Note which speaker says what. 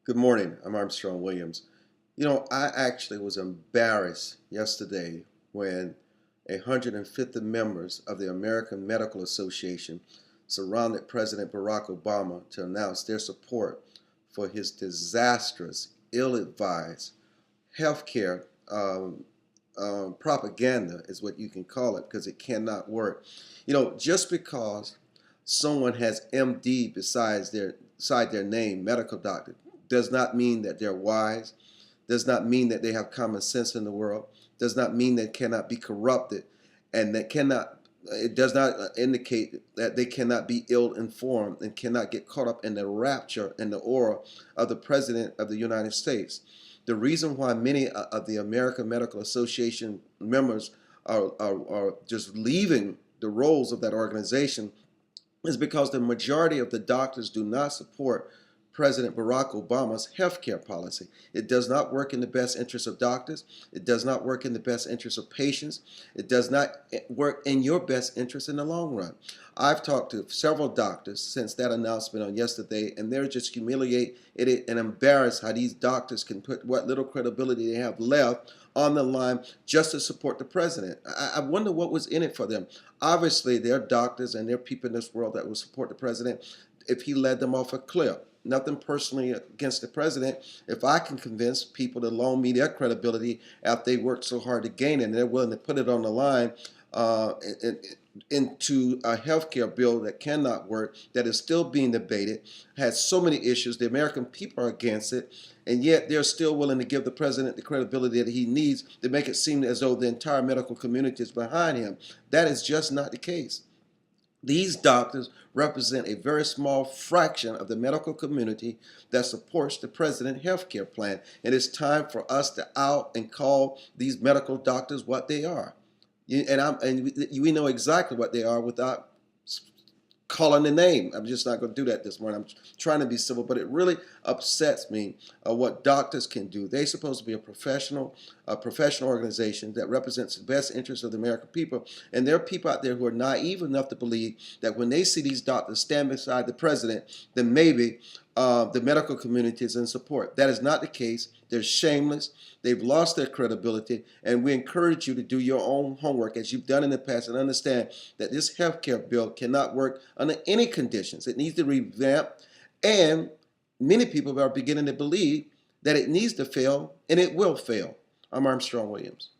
Speaker 1: Good morning. I'm Armstrong Williams. I actually was embarrassed yesterday when 150 members of the American Medical Association surrounded President Barack Obama to announce their support for his disastrous, ill-advised healthcare propaganda, is what you can call it, because it cannot work. Just because someone has MD beside their name, medical doctor, does not mean that they're wise, does not mean that they have common sense in the world, does not mean they cannot be corrupted, and it does not indicate that they cannot be ill-informed and cannot get caught up in the rapture and the aura of the President of the United States. The reason why many of the American Medical Association members are just leaving the roles of that organization is because the majority of the doctors do not support President Barack Obama's healthcare policy. It does not work in the best interest of doctors. It does not work in the best interest of patients. It does not work in your best interest in the long run. I've talked to several doctors since that announcement on yesterday, and they're just humiliated and embarrassed how these doctors can put what little credibility they have left on the line just to support the president. I wonder what was in it for them. Obviously, there are doctors and there are people in this world that will support the president if he led them off a cliff. Nothing personally against the president. If I can convince people to loan me their credibility after they worked so hard to gain it, and they're willing to put it on the line into a health care bill that cannot work, that is still being debated, has so many issues, the American people are against it, and yet they're still willing to give the president the credibility that he needs to make it seem as though the entire medical community is behind him. That is just not the case. These doctors represent a very small fraction of the medical community that supports the president's health care plan. And it's time for us to out and call these medical doctors what they are. And we know exactly what they are without calling the name. I'm just not going to do that this morning. I'm trying to be civil, but it really upsets me what doctors can do. They're supposed to be a professional organization that represents the best interests of the American people. And there are people out there who are naive enough to believe that when they see these doctors stand beside the president, then maybe the medical community is in support. That is not the case. They're shameless. They've lost their credibility, and we encourage you to do your own homework as you've done in the past and understand that this health care bill cannot work under any conditions. It needs to revamp, and many people are beginning to believe that it needs to fail, and it will fail. I'm Armstrong Williams.